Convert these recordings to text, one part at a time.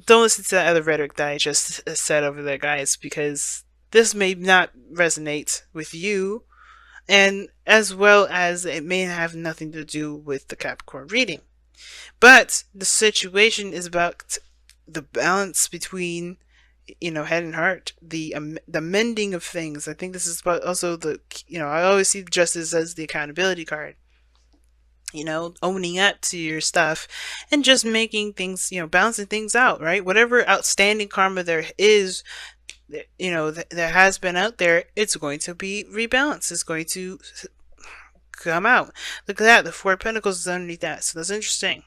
Don't listen to that other rhetoric that I just said over there, guys, because this may not resonate with you, and as well as it may have nothing to do with the Capricorn reading. But the situation is about the balance between, head and heart, the mending of things. I think this is about also I always see justice as the accountability card. Owning up to your stuff and just making things, balancing things out, right? Whatever outstanding karma there is, that has been out there, it's going to be rebalanced. It's going to come out. Look at that. The Four of Pentacles is underneath that. So that's interesting.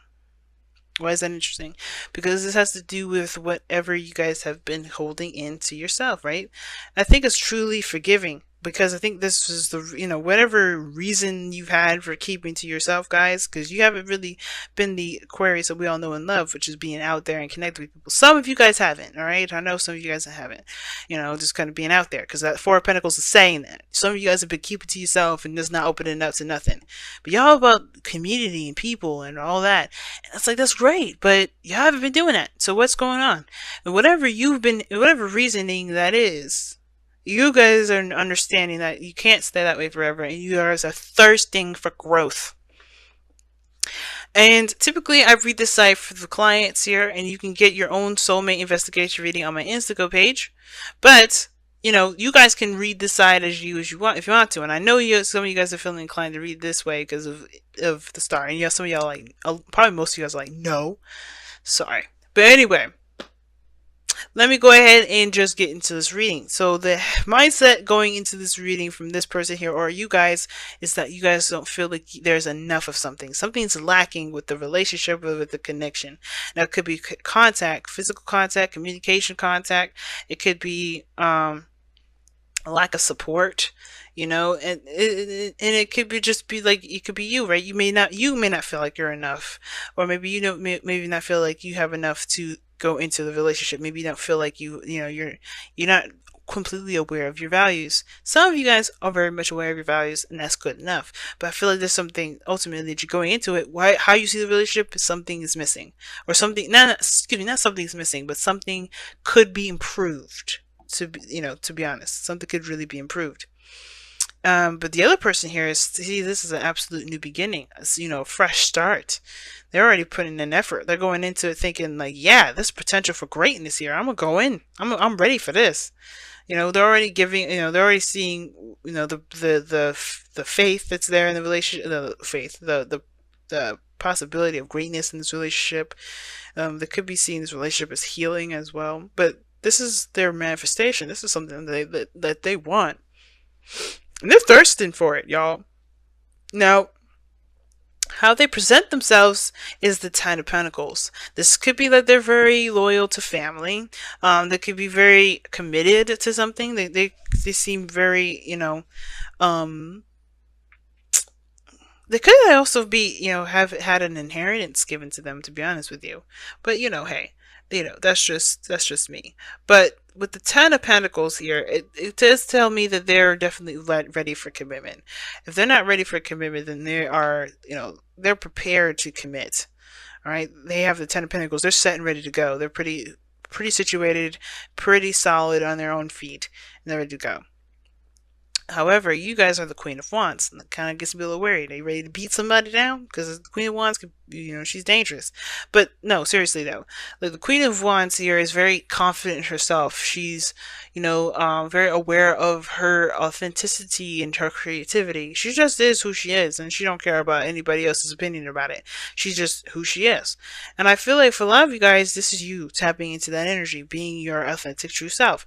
Why is that interesting? Because this has to do with whatever you guys have been holding into yourself, right? I think it's truly forgiving, because I think this is whatever reason you've had for keeping to yourself, guys, because you haven't really been the Aquarius that we all know and love, which is being out there and connecting with people. Some of you guys haven't, all right? I know some of you guys haven't, just kind of being out there, because that Four of Pentacles is saying that. Some of you guys have been keeping to yourself and just not opening up to nothing. But y'all about community and people and all that. And it's like, that's great, but you haven't been doing that. So what's going on? And whatever reasoning that is, you guys are understanding that you can't stay that way forever, and you guys are thirsting for growth. And typically I read this site for the clients here, and you can get your own soulmate investigation reading on my Instagram page. But you guys can read this side as you want, if you want to. And I know some of you guys are feeling inclined to read this way because of the star. And some of y'all like, probably most of you guys are like, no, sorry. But anyway, let me go ahead and just get into this reading. So the mindset going into this reading from this person here, or you guys, is that you guys don't feel like there's enough of something. Something's lacking with the relationship or with the connection. Now, it could be contact, physical contact, communication contact. It could be a lack of support, and it could be just be like, it could be you, right? You may not feel like you're enough, or maybe maybe not feel like you have enough to go into the relationship. Maybe you don't feel like you're not completely aware of your values. Some of you guys are very much aware of your values, and that's good enough. But I feel like there's something ultimately that you're going into it. How you see the relationship, something is missing, or something. Not something's missing, but something could be improved. To be honest, something could really be improved. But the other person here this is an absolute new beginning. It's, a fresh start. They're already putting in effort. They're going into it thinking like, yeah, there's potential for greatness here. I'm gonna go in. I'm ready for this. They're already giving. They're already seeing. The faith that's there in the relationship. The faith. The possibility of greatness in this relationship. They could be seeing this relationship as healing as well. But this is their manifestation. This is something that they want. And they're thirsting for it, y'all. Now, how they present themselves is the Ten of Pentacles. This could be that they're very loyal to family. They could be very committed to something. They seem very, they could also be, have had an inheritance given to them, to be honest with you. But, hey, that's just me. But with the Ten of Pentacles here, it does tell me that they're definitely ready for commitment. If they're not ready for commitment, then they are, they're prepared to commit. All right, they have the Ten of Pentacles. They're set and ready to go. They're pretty situated, pretty solid on their own feet, and they're ready to go. However, you guys are the Queen of Wands, and it kind of gets me a little worried. Are you ready to beat somebody down? Because the Queen of Wands, she's dangerous. But no, seriously though, like the Queen of Wands here is very confident in herself. She's, very aware of her authenticity and her creativity. She just is who she is, and she don't care about anybody else's opinion about it. She's just who she is. And I feel like for a lot of you guys, this is you tapping into that energy, being your authentic true self.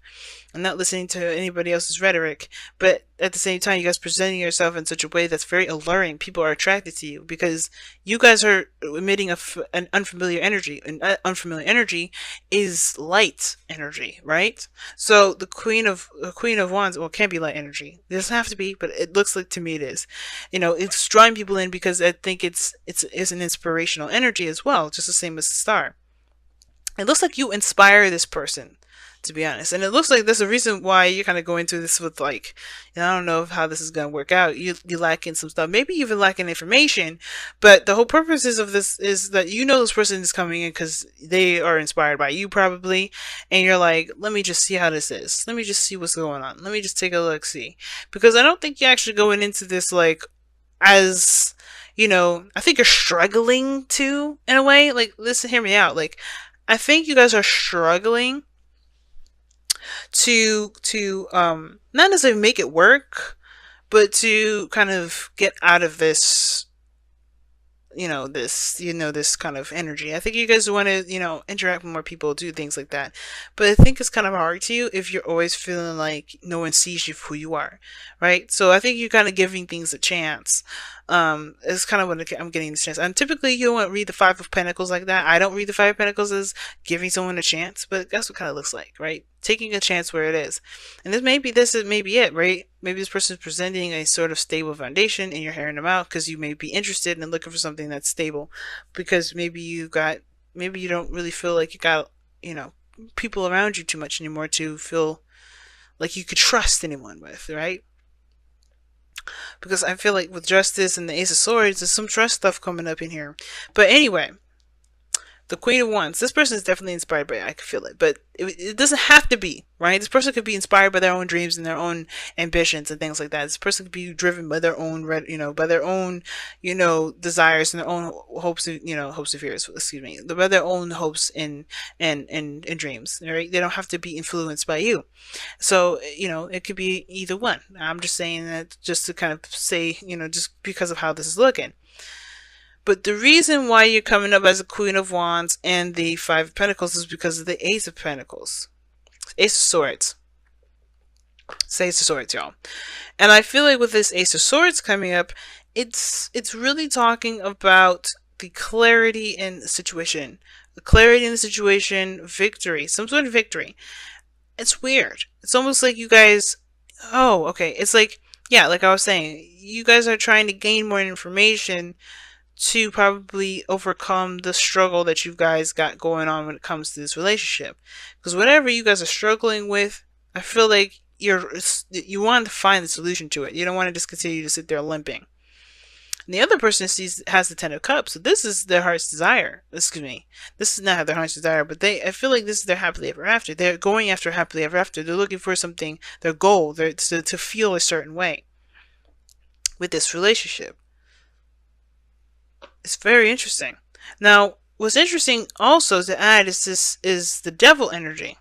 I'm not listening to anybody else's rhetoric, but at the same time, you guys presenting yourself in such a way that's very alluring. People are attracted to you because you guys are emitting an unfamiliar energy. And unfamiliar energy is light energy, right? So the Queen of Wands, well, it can't be light energy. It doesn't have to be, but it looks like to me it is. It's drawing people in because I think it's an inspirational energy as well, just the same as the star. It looks like you inspire this person to be honest. And it looks like there's a reason why you're kind of going through this with like, I don't know how this is going to work out. You're lacking some stuff, maybe even lacking information. But the whole purposes of this is that you know this person is coming in because they are inspired by you probably, and you're like, let me just see how this is. Let me just see what's going on. Let me just take a look, see, because I don't think you're actually going into this like as I think you're struggling to in a way. Like, listen, hear me out. Like, I think you guys are struggling to not necessarily make it work, but to kind of get out of this this kind of energy. I think you guys want to interact with more people, do things like that, but I think it's kind of hard to you if you're always feeling like no one sees you for who you are, right? So I think you're kind of giving things a chance. It's kind of what I'm getting this chance. And typically you don't read the Five of Pentacles like that. I don't read the Five of Pentacles as giving someone a chance, but that's what kind of looks like, right? Taking a chance where it is. And this is maybe it, right? Maybe this person is presenting a sort of stable foundation and you're hearing them out because you may be interested in looking for something that's stable, because maybe you don't really feel like you got, people around you too much anymore to feel like you could trust anyone with, right? Because I feel like with Justice and the Ace of Swords, there's some trust stuff coming up in here. But anyway, the Queen of Wands. This person is definitely inspired by it. I can feel it. But it doesn't have to be, right? This person could be inspired by their own dreams and their own ambitions and things like that. This person could be driven by their own, desires and their own hopes and fears, excuse me. By their own hopes and dreams, right? They don't have to be influenced by you. So, it could be either one. I'm just saying that just to kind of say, just because of how this is looking. But the reason why you're coming up as a Queen of Wands and the Five of Pentacles is because of the Ace of Pentacles. Ace of Swords. It's Ace of Swords, y'all. And I feel like with this Ace of Swords coming up, it's really talking about the clarity in the situation. The clarity in the situation, victory. Some sort of victory. It's weird. It's almost like you guys... Oh, okay. It's like, yeah, like I was saying, you guys are trying to gain more information to probably overcome the struggle that you guys got going on when it comes to this relationship. Because whatever you guys are struggling with, I feel like you want to find the solution to it. You don't want to just continue to sit there limping. And the other person has the Ten of Cups, so this is their heart's desire. Excuse me. This is not their heart's desire, but I feel like this is their happily ever after. They're going after happily ever after. They're looking for something, their goal, to feel a certain way with this relationship. It's very interesting. Now, what's interesting also to add is the devil energy,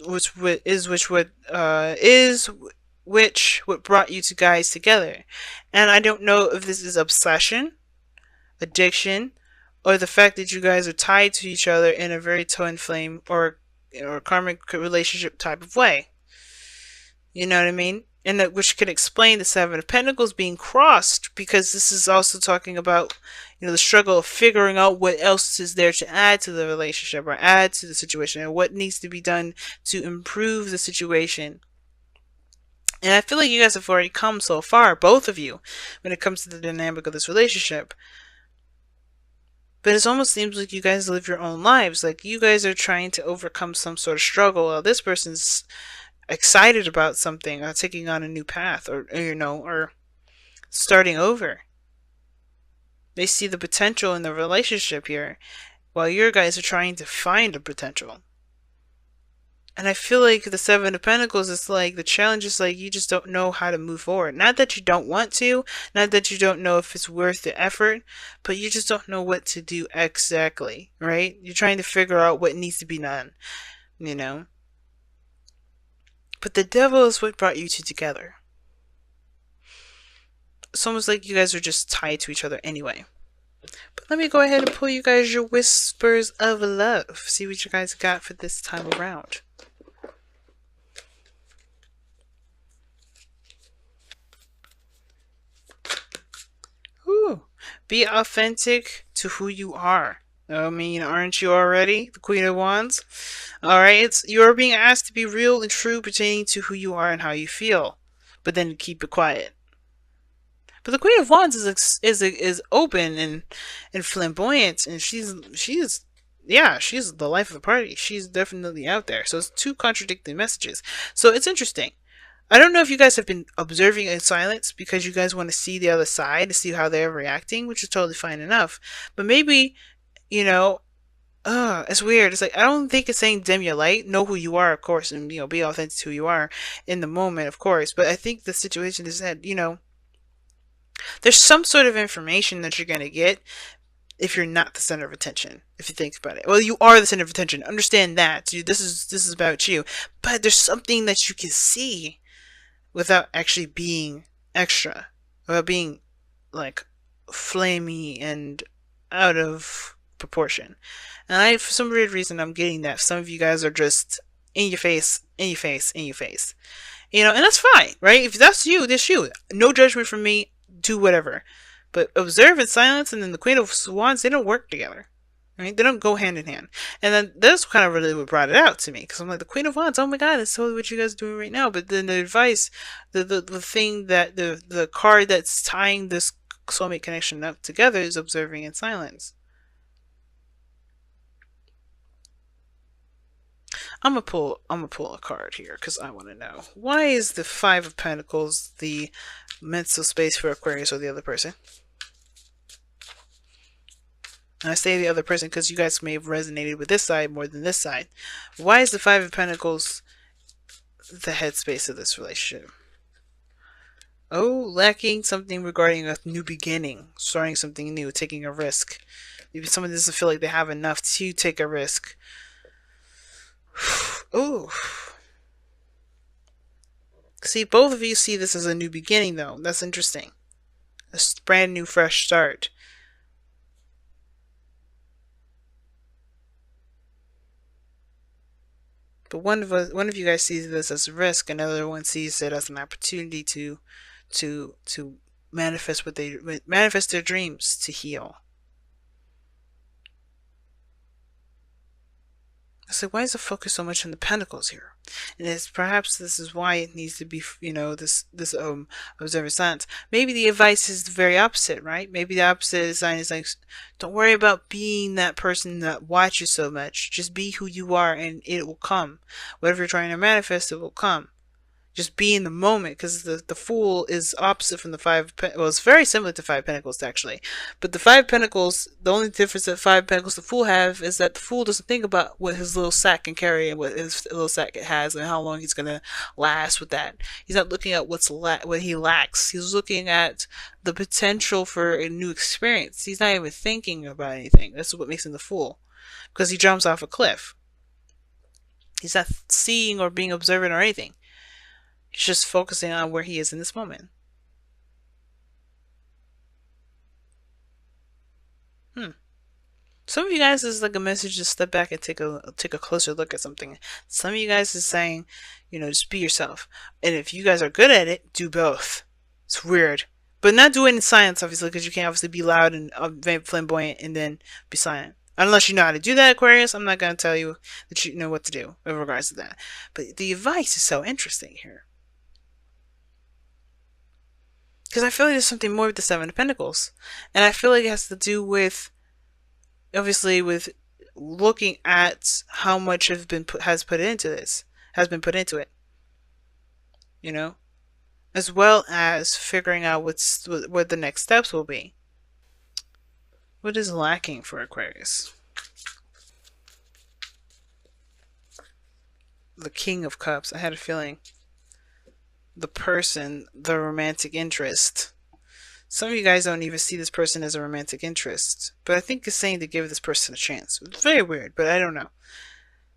which brought you two guys together. And I don't know if this is obsession, addiction, or the fact that you guys are tied to each other in a very twin flame or karmic relationship type of way. You know what I mean? And which could explain the Seven of Pentacles being crossed, because this is also talking about, the struggle of figuring out what else is there to add to the relationship or add to the situation, and what needs to be done to improve the situation. And I feel like you guys have already come so far, both of you, when it comes to the dynamic of this relationship. But it almost seems like you guys live your own lives. Like you guys are trying to overcome some sort of struggle, while this person's excited about something, or taking on a new path, or starting over. They see the potential in the relationship here, while your guys are trying to find the potential. And I feel like the Seven of Pentacles is like, the challenge is like, you just don't know how to move forward. Not that you don't want to, not that you don't know if it's worth the effort, but you just don't know what to do exactly, right? You're trying to figure out what needs to be done, But the devil is what brought you two together. It's almost like you guys are just tied to each other anyway. But let me go ahead and pull you guys your whispers of love. See what you guys got for this time around. Ooh. Be authentic to who you are. I mean, aren't you already the Queen of Wands? Alright, you're being asked to be real and true pertaining to who you are and how you feel. But then keep it quiet. But the Queen of Wands is open and flamboyant, and she's yeah, she's the life of the party. She's definitely out there. So it's two contradicting messages. So it's interesting. I don't know if you guys have been observing in silence because you guys want to see the other side to see how they're reacting, which is totally fine enough. But maybe, you know, it's weird. It's like I don't think it's saying dim your light. Know who you are, of course, and be authentic to who you are in the moment, of course. But I think the situation is that there's some sort of information that you're gonna get if you're not the center of attention. If you think about it, well, you are the center of attention. Understand that. This is about you. But there's something that you can see without actually being extra, without being like flamey and out of proportion. And for some weird reason, I'm getting that some of you guys are just in your face, in your face, in your face. And that's fine, right? If that's you, that's you. No judgment from me. Do whatever. But observe in silence and then the Queen of Wands, they don't work together. Right? They don't go hand in hand. And then that's kind of really what brought it out to me. Because I'm like, the Queen of Wands, oh my god, that's totally what you guys are doing right now. But then the advice, the thing that, the card that's tying this soulmate connection up together is observing in silence. I'm gonna pull a card here because I want to know, why is the Five of Pentacles the mental space for Aquarius or the other person? And I say the other person because you guys may have resonated with this side more than this side. Why is the Five of Pentacles the headspace of this relationship? Oh, lacking something regarding a new beginning, starting something new, taking a risk. Maybe someone doesn't feel like they have enough to take a risk. Oh. See, both of you see this as a new beginning, though. That's interesting. A brand new, fresh start. But one of you guys sees this as a risk, another one sees it as an opportunity to manifest manifest their dreams, to heal. So why is the focus so much on the pentacles here? And it's perhaps this is why it needs to be, this observer science. Maybe the advice is the very opposite, right? Maybe the opposite sign is like, don't worry about being that person that watches so much. Just be who you are, and it will come. Whatever you're trying to manifest, it will come. Just be in the moment, because the Fool is opposite from the Five. Well, it's very similar to Five Pentacles actually, but the Five Pentacles, the only difference that Five Pentacles the Fool have is that the Fool doesn't think about what his little sack can carry and what his little sack has and how long he's gonna last with that. He's not looking at what he lacks. He's looking at the potential for a new experience. He's not even thinking about anything. That's what makes him the Fool, because he jumps off a cliff. He's not seeing or being observant or anything. He's just focusing on where he is in this moment. Some of you guys is like a message to step back and take a closer look at something. Some of you guys is saying, just be yourself. And if you guys are good at it, do both. It's weird. But not do it in silence, obviously, because you can't obviously be loud and flamboyant and then be silent. Unless you know how to do that, Aquarius, I'm not going to tell you that you know what to do in regards to that. But the advice is so interesting here. Because I feel like there's something more with the Seven of Pentacles. And I feel like it has to do with, obviously, with looking at how much has been put into it. As well as figuring out what the next steps will be. What is lacking for Aquarius? The King of Cups. I had a feeling. The person, the romantic interest. Some of you guys don't even see this person as a romantic interest, but I think it's saying to give this person a chance. It's very weird, but I don't know.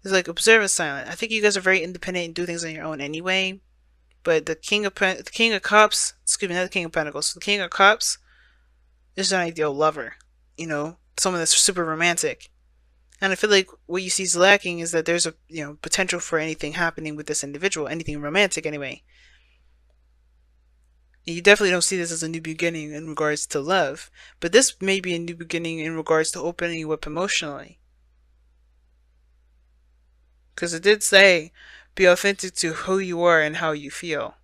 It's like observe and silent. I think you guys are very independent and do things on your own anyway. But the King of Cups, excuse me, not the King of Pentacles. The King of Cups is an ideal lover. Someone that's super romantic. And I feel like what you see is lacking is that there's a potential for anything happening with this individual, anything romantic anyway. You definitely don't see this as a new beginning in regards to love, but this may be a new beginning in regards to opening you up emotionally. Because it did say, be authentic to who you are and how you feel.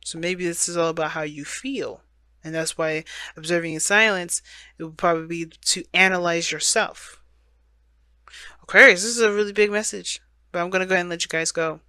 So maybe this is all about how you feel And that's why observing in silence, it would probably be to analyze yourself. Aquarius, this is a really big message, but I'm going to go ahead and let you guys go.